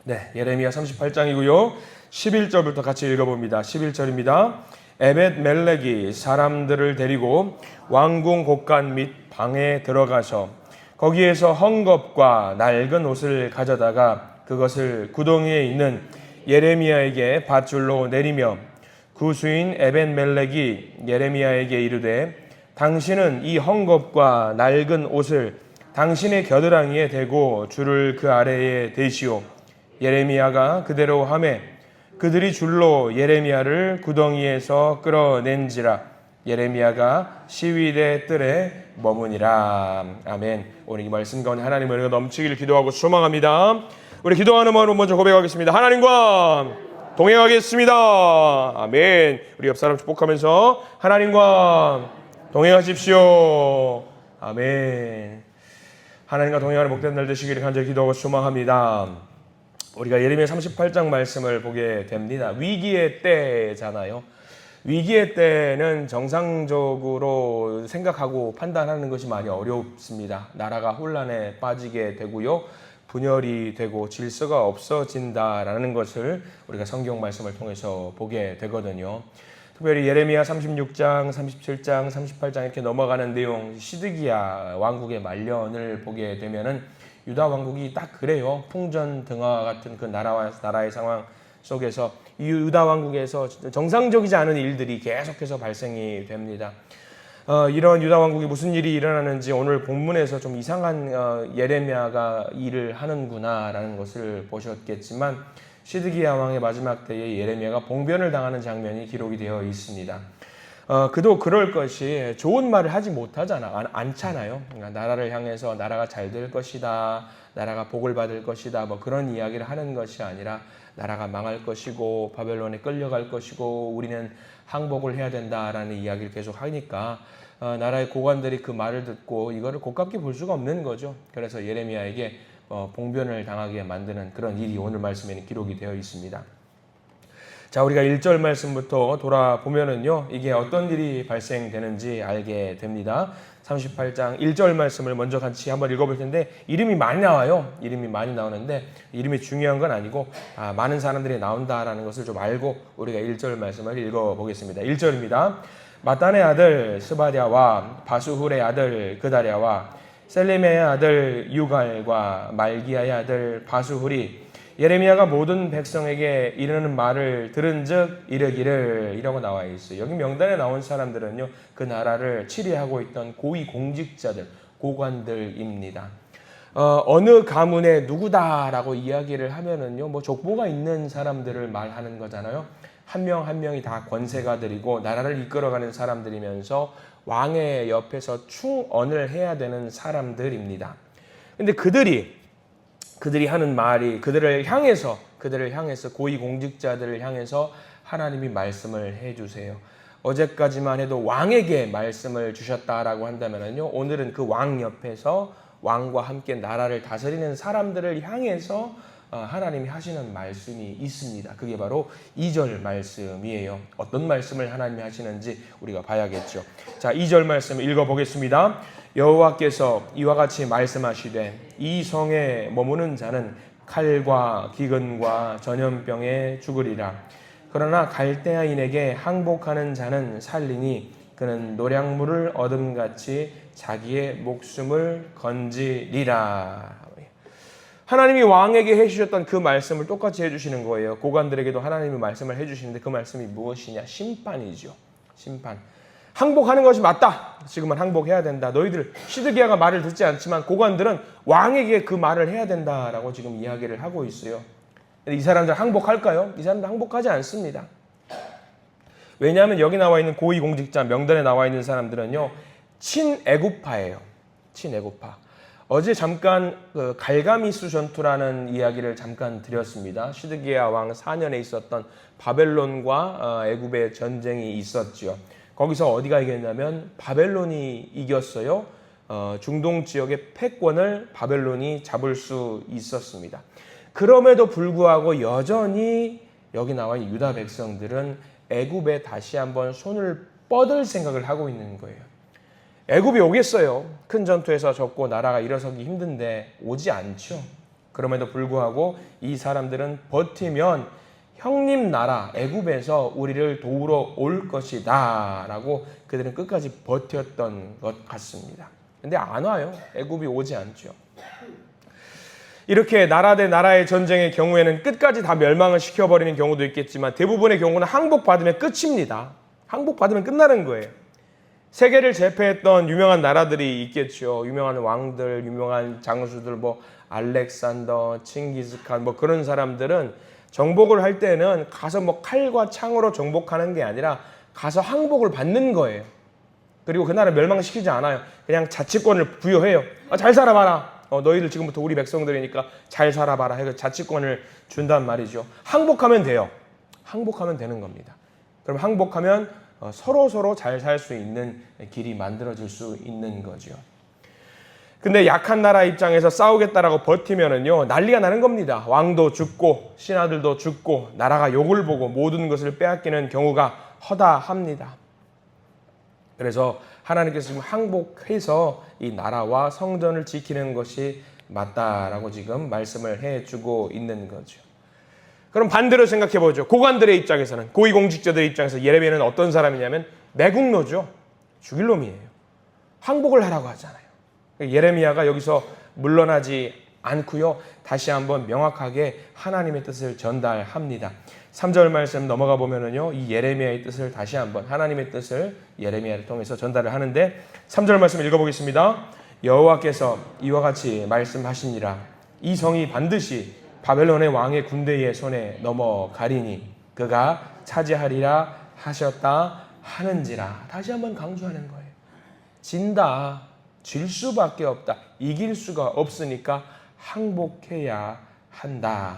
네, 예레미야 38장이고요. 11절부터 같이 읽어봅니다. 11절입니다. 에벳 멜렉이 사람들을 데리고 왕궁 곳간 및 방에 들어가서 거기에서 헝겊과 낡은 옷을 가져다가 그것을 구덩이에 있는 예레미야에게 밧줄로 내리며 구수인 에벳 멜렉이 예레미야에게 이르되 당신은 이 헝겊과 낡은 옷을 당신의 겨드랑이에 대고 줄을 그 아래에 대시오. 예레미야가 그대로 하매 그들이 줄로 예레미야를 구덩이에서 끌어낸지라. 예레미야가 시위대 뜰에 머무니라. 아멘. 오늘 이 말씀 가운데 하나님의 은혜가 넘치기를 기도하고 소망합니다. 우리 기도하는 마음으로 먼저 고백하겠습니다. 하나님과 동행하겠습니다. 아멘. 우리 옆 사람 축복하면서 하나님과 동행하십시오. 아멘. 하나님과 동행하는 복된 날 되시기를 간절히 기도하고 소망합니다. 우리가 예레미야 38장 말씀을 보게 됩니다. 위기의 때잖아요. 위기의 때는 정상적으로 생각하고 판단하는 것이 많이 어렵습니다. 나라가 혼란에 빠지게 되고요. 분열이 되고 질서가 없어진다라는 것을 우리가 성경 말씀을 통해서 보게 되거든요. 특별히 예레미야 36장, 37장, 38장 이렇게 넘어가는 내용, 시드기야 왕국의 말년을 보게 되면은 유다 왕국이 딱 그래요. 풍전등화 같은 그 나라의 상황 속에서 이 유다 왕국에서 정상적이지 않은 일들이 계속해서 발생이 됩니다. 이런 유다 왕국에 무슨 일이 일어나는지 오늘 본문에서 좀 이상한 예레미야가 일을 하는구나라는 것을 보셨겠지만 시드기야 왕의 마지막 때에 예레미야가 봉변을 당하는 장면이 기록이 되어 있습니다. 그도 그럴 것이 좋은 말을 하지 않잖아요. 그러니까 나라를 향해서 나라가 잘 될 것이다, 나라가 복을 받을 것이다, 뭐 그런 이야기를 하는 것이 아니라 나라가 망할 것이고 바벨론에 끌려갈 것이고 우리는 항복을 해야 된다라는 이야기를 계속 하니까 나라의 고관들이 그 말을 듣고 이거를 고깝게 볼 수가 없는 거죠. 그래서 예레미야에게 봉변을 당하게 만드는 그런 일이 오늘 말씀에는 기록이 되어 있습니다. 자, 우리가 1절 말씀부터 돌아보면은요, 이게 어떤 일이 발생되는지 알게 됩니다. 38장 1절 말씀을 먼저 같이 한번 읽어볼 텐데, 이름이 많이 나와요. 이름이 많이 나오는데, 이름이 중요한 건 아니고, 많은 사람들이 나온다라는 것을 좀 알고, 우리가 1절 말씀을 읽어보겠습니다. 1절입니다. 마단의 아들 스바랴와 바수훌의 아들 그다랴와 셀림의 아들 유갈과 말기야의 아들 바수훌이 예레미야가 모든 백성에게 이르는 말을 들은즉 이르기를 이라고 나와 있어요. 여기 명단에 나온 사람들은요, 그 나라를 치리하고 있던 고위 공직자들, 고관들입니다. 어느 가문의 누구다라고 이야기를 하면은요, 뭐 족보가 있는 사람들을 말하는 거잖아요. 한 명 한 명이 다 권세가들이고 나라를 이끌어가는 사람들이면서 왕의 옆에서 충언을 해야 되는 사람들입니다. 근데 그들이 하는 말이 그들을 향해서 고위공직자들을 향해서 하나님이 말씀을 해주세요. 어제까지만 해도 왕에게 말씀을 주셨다라고 한다면요, 오늘은 그 왕 옆에서 왕과 함께 나라를 다스리는 사람들을 향해서 하나님이 하시는 말씀이 있습니다. 그게 바로 2절 말씀이에요. 어떤 말씀을 하나님이 하시는지 우리가 봐야겠죠. 자, 2절 말씀 읽어보겠습니다. 여호와께서 이와 같이 말씀하시되 이 성에 머무는 자는 칼과 기근과 전염병에 죽으리라. 그러나 갈대아인에게 항복하는 자는 살리니 그는 노량물을 얻음같이 자기의 목숨을 건지리라. 하나님이 왕에게 해주셨던 그 말씀을 똑같이 해주시는 거예요. 고관들에게도 하나님이 말씀을 해주시는데 그 말씀이 무엇이냐? 심판이죠. 심판. 항복하는 것이 맞다. 지금은 항복해야 된다. 너희들 시드기야가 말을 듣지 않지만 고관들은 왕에게 그 말을 해야 된다라고 지금 이야기를 하고 있어요. 근데 이 사람들 항복할까요? 이 사람들 항복하지 않습니다. 왜냐하면 여기 나와 있는 고위공직자 명단에 나와 있는 사람들은요, 친애굽파예요. 친애굽파. 어제 잠깐 갈가미스 전투라는 이야기를 잠깐 드렸습니다. 시드기야 왕 4년에 있었던 바벨론과 애굽의 전쟁이 있었죠. 거기서 어디가 이겼냐면 바벨론이 이겼어요. 중동 지역의 패권을 바벨론이 잡을 수 있었습니다. 그럼에도 불구하고 여전히 여기 나와 있는 유다 백성들은 애굽에 다시 한번 손을 뻗을 생각을 하고 있는 거예요. 애굽이 오겠어요. 큰 전투에서 졌고 나라가 일어서기 힘든데 오지 않죠. 그럼에도 불구하고 이 사람들은 버티면 형님 나라 애굽에서 우리를 도우러 올 것이다 라고 그들은 끝까지 버텼던 것 같습니다. 근데 안 와요. 애굽이 오지 않죠. 이렇게 나라 대 나라의 전쟁의 경우에는 끝까지 다 멸망을 시켜버리는 경우도 있겠지만 대부분의 경우는 항복받으면 끝입니다. 항복받으면 끝나는 거예요. 세계를 제패했던 유명한 나라들이 있겠죠. 유명한 왕들, 유명한 장수들, 뭐 알렉산더, 칭기스칸 뭐 그런 사람들은 정복을 할 때는 가서 뭐 칼과 창으로 정복하는 게 아니라 가서 항복을 받는 거예요. 그리고 그 나라 멸망시키지 않아요. 그냥 자치권을 부여해요. 잘 살아봐라. 너희들 지금부터 우리 백성들이니까 잘 살아봐라 해서 자치권을 준단 말이죠. 항복하면 돼요. 항복하면 되는 겁니다. 그럼 항복하면 서로 잘 살 수 있는 길이 만들어질 수 있는 거죠. 근데 약한 나라 입장에서 싸우겠다라고 버티면은요 난리가 나는 겁니다. 왕도 죽고 신하들도 죽고 나라가 욕을 보고 모든 것을 빼앗기는 경우가 허다합니다. 그래서 하나님께서 지금 항복해서 이 나라와 성전을 지키는 것이 맞다라고 지금 말씀을 해주고 있는 거죠. 그럼 반대로 생각해 보죠. 고관들의 입장에서는, 고위공직자들의 입장에서 예레미야는 어떤 사람이냐면 매국노죠. 죽일 놈이에요. 항복을 하라고 하잖아요. 예레미야가 여기서 물러나지 않고요. 다시 한번 명확하게 하나님의 뜻을 전달합니다. 3절 말씀 넘어가 보면은요. 이 예레미야의 뜻을 다시 한번 하나님의 뜻을 예레미야를 통해서 전달을 하는데 3절 말씀 읽어보겠습니다. 여호와께서 이와 같이 말씀하시니라. 이 성이 반드시 바벨론의 왕의 군대의 손에 넘어가리니 그가 차지하리라 하셨다 하는지라. 다시 한번 강조하는 거예요. 진다. 질 수밖에 없다. 이길 수가 없으니까 항복해야 한다.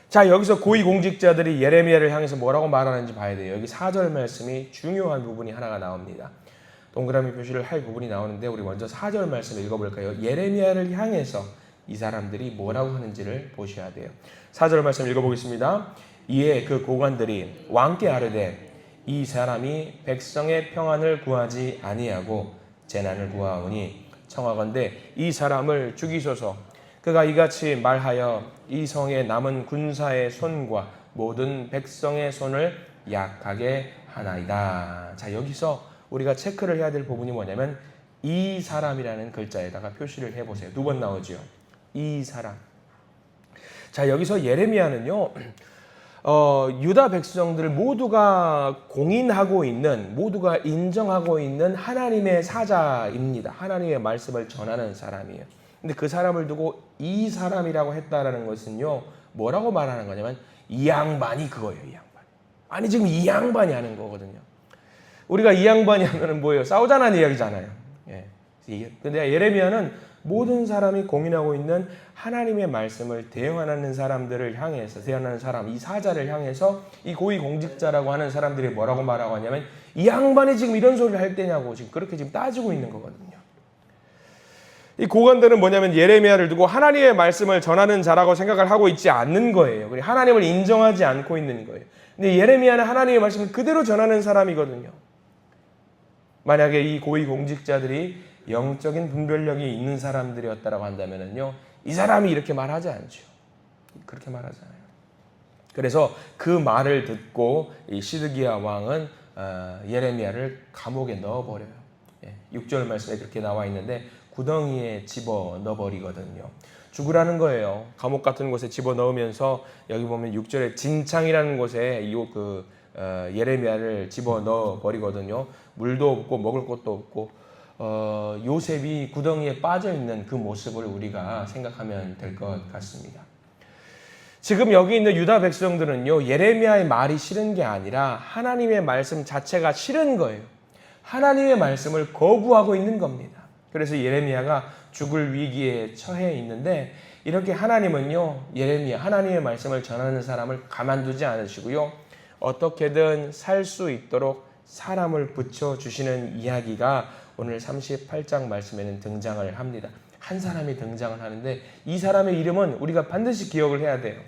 자, 여기서 고위공직자들이 예레미야를 향해서 뭐라고 말하는지 봐야 돼요. 여기 4절 말씀이 중요한 부분이 하나가 나옵니다. 동그라미 표시를 할 부분이 나오는데 우리 먼저 4절 말씀을 읽어볼까요? 예레미야를 향해서 이 사람들이 뭐라고 하는지를 보셔야 돼요. 4절 말씀 읽어보겠습니다. 이에 그 고관들이 왕께 아뢰되 이 사람이 백성의 평안을 구하지 아니하고 재난을 구하오니 청하건대 이 사람을 죽이소서. 그가 이같이 말하여 이 성에 남은 군사의 손과 모든 백성의 손을 약하게 하나이다. 자, 여기서 우리가 체크를 해야 될 부분이 뭐냐면 이 사람이라는 글자에다가 표시를 해보세요. 2번 나오죠. 이 사람. 자, 여기서 예레미야는요. 유다 백성들 모두가 공인하고 있는, 모두가 인정하고 있는 하나님의 사자입니다. 하나님의 말씀을 전하는 사람이에요. 근데 그 사람을 두고 이 사람이라고 했다라는 것은요, 뭐라고 말하는 거냐면 이 양반이 그거예요. 이 양반. 아니 지금 이 양반이 하는 거거든요. 우리가 이 양반이 하면은 뭐예요? 싸우자는 이야기잖아요. 예. 근데 예레미야는 모든 사람이 공인하고 있는 하나님의 말씀을 대응하는 사람들을 향해서, 대응하는 사람, 이 사자를 향해서 이 고위공직자라고 하는 사람들이 뭐라고 말하고 하냐면 이 양반이 지금 이런 소리를 할 때냐고 지금 그렇게 지금 따지고 있는 거거든요. 이 고관들은 뭐냐면 예레미야를 두고 하나님의 말씀을 전하는 자라고 생각을 하고 있지 않는 거예요. 그리고 하나님을 인정하지 않고 있는 거예요. 근데 예레미야는 하나님의 말씀을 그대로 전하는 사람이거든요. 만약에 이 고위공직자들이 영적인 분별력이 있는 사람들이었다라고 한다면은요, 이 사람이 이렇게 말하지 않죠. 그렇게 말하잖아요. 그래서 그 말을 듣고 이 시드기야 왕은 예레미야를 감옥에 넣어버려요. 6절 말씀에 그렇게 나와 있는데 구덩이에 집어 넣어버리거든요. 죽으라는 거예요. 감옥 같은 곳에 집어 넣으면서 여기 보면 6절에 진창이라는 곳에 예레미야를 집어 넣어버리거든요. 물도 없고 먹을 것도 없고 요셉이 구덩이에 빠져있는 그 모습을 우리가 생각하면 될 것 같습니다. 지금 여기 있는 유다 백성들은요, 예레미야의 말이 싫은 게 아니라 하나님의 말씀 자체가 싫은 거예요. 하나님의 말씀을 거부하고 있는 겁니다. 그래서 예레미야가 죽을 위기에 처해 있는데 이렇게 하나님은요, 예레미야, 하나님의 말씀을 전하는 사람을 가만두지 않으시고요, 어떻게든 살 수 있도록 사람을 붙여주시는 이야기가 오늘 38장 말씀에는 등장을 합니다. 한 사람이 등장을 하는데 이 사람의 이름은 우리가 반드시 기억을 해야 돼요.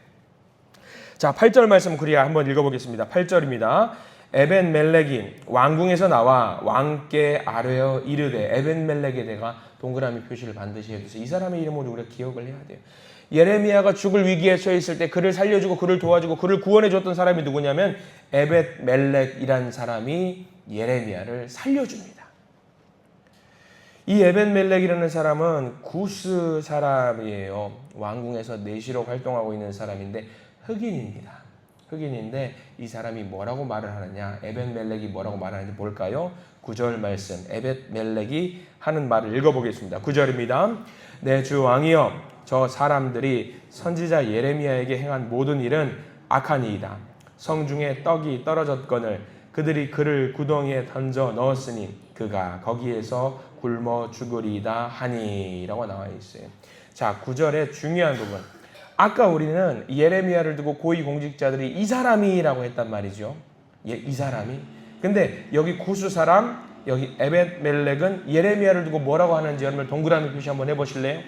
자, 8절 말씀 그리야 한번 읽어보겠습니다. 8절입니다. 에벤멜렉이 왕궁에서 나와 왕께 아뢰어 이르되, 에벤멜렉에 내가 동그라미 표시를 반드시 해주세요. 이 사람의 이름을 우리가 기억을 해야 돼요. 예레미야가 죽을 위기에 처해 있을 때 그를 살려주고 그를 도와주고 그를 구원해 줬던 사람이 누구냐면 에벤멜렉이란 사람이 예레미야를 살려줍니다. 이 에벤멜렉이라는 사람은 구스 사람이에요. 왕궁에서 내시로 활동하고 있는 사람인데 흑인입니다. 흑인인데 이 사람이 뭐라고 말을 하느냐, 에벤멜렉이 뭐라고 말하는지 볼까요? 9절 말씀, 에벤멜렉이 하는 말을 읽어보겠습니다. 9절입니다. 내 주 왕이여, 저 사람들이 선지자 예레미야에게 행한 모든 일은 악하니이다. 성중에 떡이 떨어졌거늘 그들이 그를 구덩이에 던져 넣었으니 그가 거기에서 굶어 죽으리이다 하니 라고 나와 있어요. 자, 9절의 중요한 부분, 아까 우리는 예레미야를 두고 고위공직자들이 이 사람이라고 했단 말이죠. 이 사람이. 근데 여기 구수 사람, 여기 에벤멜렉은 예레미야를 두고 뭐라고 하는지 여러분 동그라미 표시 한번 해보실래요?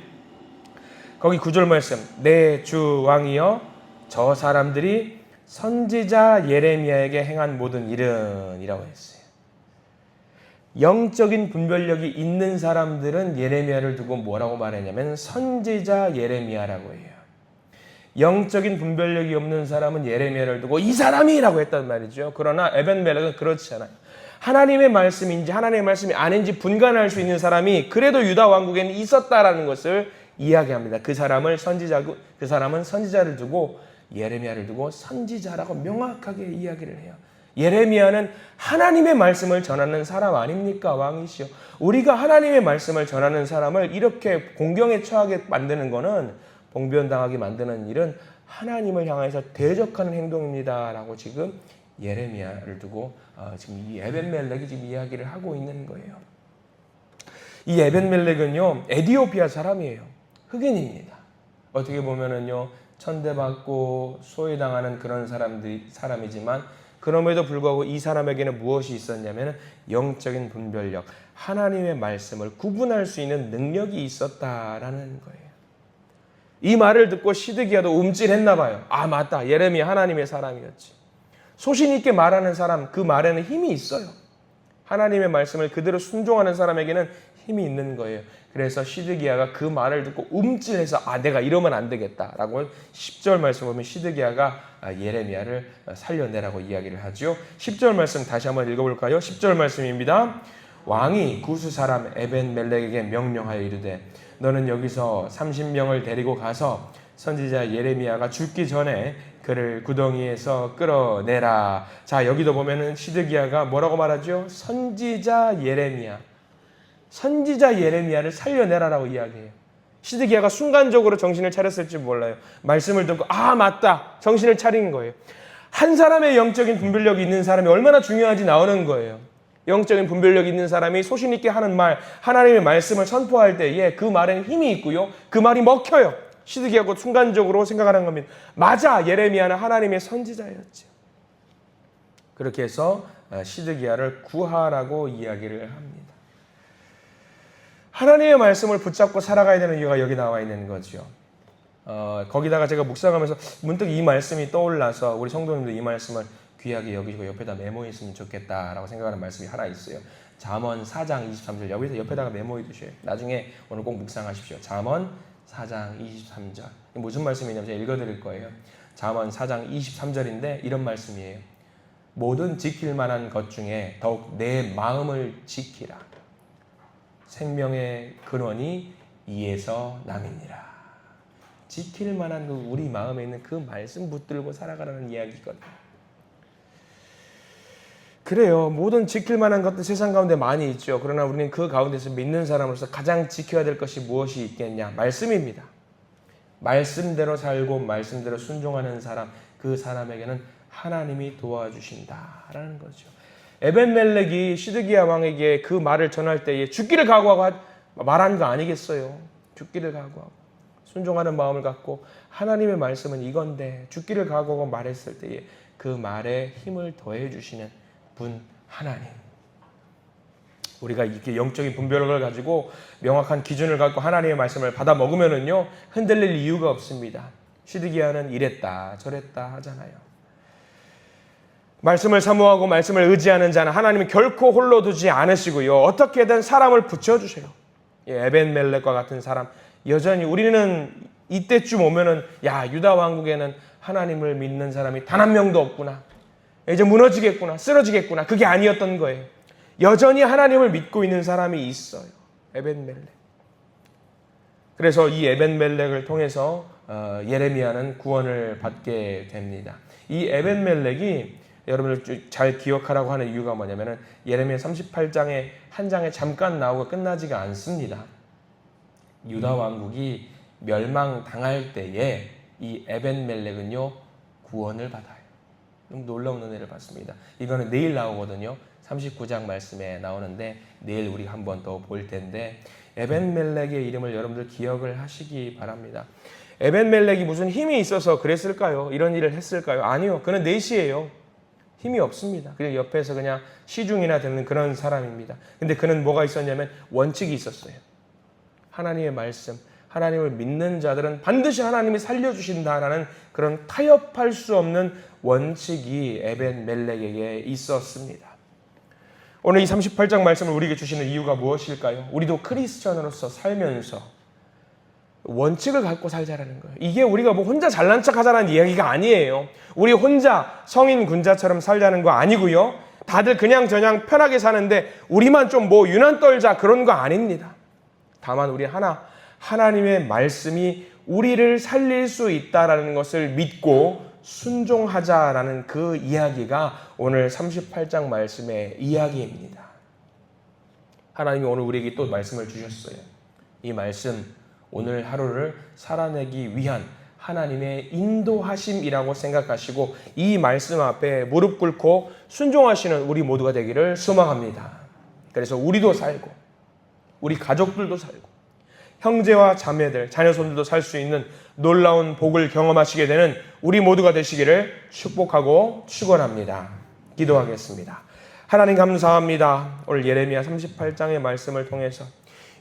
거기 9절 말씀, 내 주 왕이여, 저 사람들이 선지자 예레미야에게 행한 모든 일은 이라고 했어요. 영적인 분별력이 있는 사람들은 예레미야를 두고 뭐라고 말했냐면 선지자 예레미야라고 해요. 영적인 분별력이 없는 사람은 예레미야를 두고 이 사람이라고 했단 말이죠. 그러나 에벤멜렉은 그렇지 않아요. 하나님의 말씀인지 하나님의 말씀이 아닌지 분간할 수 있는 사람이 그래도 유다 왕국에는 있었다라는 것을 이야기합니다. 그 사람은 선지자를 두고 예레미야를 두고 선지자라고 명확하게 이야기를 해요. 예레미야는 하나님의 말씀을 전하는 사람 아닙니까? 왕이시여. 우리가 하나님의 말씀을 전하는 사람을 이렇게 공경에 처하게 만드는 것은, 봉변당하게 만드는 일은 하나님을 향해서 대적하는 행동입니다 라고 지금 예레미야를 두고 지금 이 에벤멜렉이 지금 이야기를 하고 있는 거예요. 이 에벤멜렉은요, 에티오피아 사람이에요. 흑인입니다. 어떻게 보면은요, 천대받고 소외당하는 그런 사람이지만 그럼에도 불구하고 이 사람에게는 무엇이 있었냐면 영적인 분별력, 하나님의 말씀을 구분할 수 있는 능력이 있었다라는 거예요. 이 말을 듣고 시드기야도 움찔했나 봐요. 아, 맞다. 예레미야 하나님의 사람이었지. 소신 있게 말하는 사람, 그 말에는 힘이 있어요. 하나님의 말씀을 그대로 순종하는 사람에게는 힘이 있는 거예요. 그래서 시드기야가 그 말을 듣고 움찔해서 내가 이러면 안 되겠다라고 10절 말씀 보면 시드기야가 예레미야를 살려내라고 이야기를 하죠. 10절 말씀 다시 한번 읽어볼까요? 10절 말씀입니다. 왕이 구스 사람 에벤멜렉에게 명령하여 이르되, 너는 여기서 30명을 데리고 가서 선지자 예레미야가 죽기 전에 그를 구덩이에서 끌어내라. 자, 여기도 보면은 시드기야가 뭐라고 말하죠? 선지자 예레미야를 살려내라라고 이야기해요. 시드기야가 순간적으로 정신을 차렸을지 몰라요. 말씀을 듣고 맞다, 정신을 차린 거예요. 한 사람의 영적인 분별력이 있는 사람이 얼마나 중요한지 나오는 거예요. 영적인 분별력이 있는 사람이 소신 있게 하는 말, 하나님의 말씀을 선포할 때에 그 말에는 힘이 있고요, 그 말이 먹혀요. 시드기야가 순간적으로 생각하는 겁니다. 맞아, 예레미야는 하나님의 선지자였죠. 그렇게 해서 시드기야를 구하라고 이야기를 합니다. 하나님의 말씀을 붙잡고 살아가야 되는 이유가 여기 나와 있는 거죠. 거기다가 제가 묵상하면서 문득 이 말씀이 떠올라서 우리 성도님들 이 말씀을 귀하게 여기시고 옆에다 메모했으면 좋겠다라고 생각하는 말씀이 하나 있어요. 잠언 4장 23절 여기서 옆에다가 메모해 두셔요. 나중에 오늘 꼭 묵상하십시오. 잠언 4장 23절. 무슨 말씀이냐면 제가 읽어드릴 거예요. 잠언 4장 23절인데 이런 말씀이에요. 모든 지킬 만한 것 중에 더욱 내 마음을 지키라. 생명의 근원이 이에서 남이니라. 지킬 만한 우리 마음에 있는 그 말씀 붙들고 살아가라는 이야기거든요. 그래요. 모든 지킬 만한 것들 세상 가운데 많이 있죠. 그러나 우리는 그 가운데서 믿는 사람으로서 가장 지켜야 될 것이 무엇이 있겠냐? 말씀입니다. 말씀대로 살고 말씀대로 순종하는 사람, 그 사람에게는 하나님이 도와주신다라는 거죠. 에벤멜렉이 시드기야 왕에게 그 말을 전할 때에 죽기를 각오하고 말한 거 아니겠어요? 죽기를 각오하고 순종하는 마음을 갖고 하나님의 말씀은 이건데 죽기를 각오하고 말했을 때에 그 말에 힘을 더해 주시는 분 하나님. 우리가 이렇게 영적인 분별력을 가지고 명확한 기준을 갖고 하나님의 말씀을 받아 먹으면은요, 흔들릴 이유가 없습니다. 시드기야는 이랬다 저랬다 하잖아요. 말씀을 사모하고 말씀을 의지하는 자는 하나님은 결코 홀로 두지 않으시고요. 어떻게든 사람을 붙여주세요. 에벤멜렉과 같은 사람, 여전히 우리는 이때쯤 오면은 유다 왕국에는 하나님을 믿는 사람이 단 한 명도 없구나. 이제 무너지겠구나. 쓰러지겠구나. 그게 아니었던 거예요. 여전히 하나님을 믿고 있는 사람이 있어요. 에벤멜렉. 그래서 이 에벤멜렉을 통해서 예레미야는 구원을 받게 됩니다. 이 에벤멜렉이 여러분들 잘 기억하라고 하는 이유가 뭐냐면은 예레미야 38장에 한 장에 잠깐 나오고 끝나지가 않습니다. 유다 왕국이 멸망당할 때에 이 에벤멜렉은요 구원을 받아요. 좀 놀라운 은혜를 받습니다. 이거는 내일 나오거든요. 39장 말씀에 나오는데 내일 우리가 한 번 더 볼 텐데 에벤멜렉의 이름을 여러분들 기억을 하시기 바랍니다. 에벤멜렉이 무슨 힘이 있어서 그랬을까요? 이런 일을 했을까요? 아니요. 그는 내시예요. 힘이 없습니다. 그냥 옆에서 그냥 시중이나 듣는 그런 사람입니다. 근데 그는 뭐가 있었냐면 원칙이 있었어요. 하나님의 말씀, 하나님을 믿는 자들은 반드시 하나님이 살려주신다라는 그런 타협할 수 없는 원칙이 에벤멜렉에게 있었습니다. 오늘 이 38장 말씀을 우리에게 주시는 이유가 무엇일까요? 우리도 크리스천으로서 살면서 원칙을 갖고 살자라는 거예요. 이게 우리가 뭐 혼자 잘난 척 하자라는 이야기가 아니에요. 우리 혼자 성인 군자처럼 살자는 거 아니고요. 다들 그냥 저냥 편하게 사는데 우리만 좀 뭐 유난 떨자 그런 거 아닙니다. 다만 우리 하나님의 말씀이 우리를 살릴 수 있다라는 것을 믿고 순종하자라는 그 이야기가 오늘 38장 말씀의 이야기입니다. 하나님이 오늘 우리에게 또 말씀을 주셨어요. 이 말씀 오늘 하루를 살아내기 위한 하나님의 인도하심이라고 생각하시고 이 말씀 앞에 무릎 꿇고 순종하시는 우리 모두가 되기를 소망합니다. 그래서 우리도 살고 우리 가족들도 살고 형제와 자매들, 자녀손들도 살 수 있는 놀라운 복을 경험하시게 되는 우리 모두가 되시기를 축복하고 축원합니다. 기도하겠습니다. 하나님 감사합니다. 오늘 예레미야 38장의 말씀을 통해서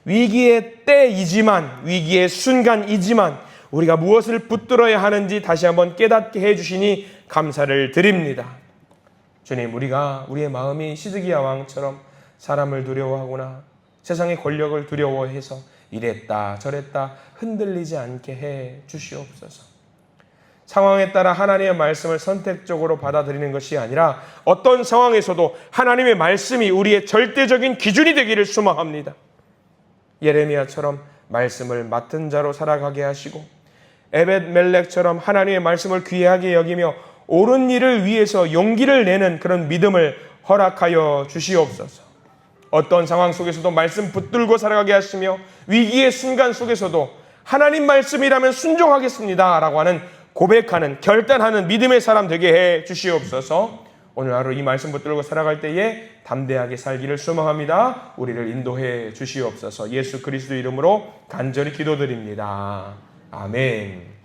위기의 때이지만 위기의 순간이지만 우리가 무엇을 붙들어야 하는지 다시 한번 깨닫게 해주시니 감사를 드립니다. 주님, 우리의 마음이 시드기야 왕처럼 사람을 두려워하거나 세상의 권력을 두려워해서 이랬다 저랬다 흔들리지 않게 해 주시옵소서. 상황에 따라 하나님의 말씀을 선택적으로 받아들이는 것이 아니라 어떤 상황에서도 하나님의 말씀이 우리의 절대적인 기준이 되기를 소망합니다. 예레미야처럼 말씀을 맡은 자로 살아가게 하시고 에벳멜렉처럼 하나님의 말씀을 귀하게 여기며 옳은 일을 위해서 용기를 내는 그런 믿음을 허락하여 주시옵소서. 어떤 상황 속에서도 말씀 붙들고 살아가게 하시며 위기의 순간 속에서도 하나님 말씀이라면 순종하겠습니다 라고 하는 고백하는 결단하는 믿음의 사람 되게 해 주시옵소서. 오늘 하루 이 말씀 붙들고 살아갈 때에 담대하게 살기를 소망합니다. 우리를 인도해 주시옵소서. 예수 그리스도 이름으로 간절히 기도드립니다. 아멘.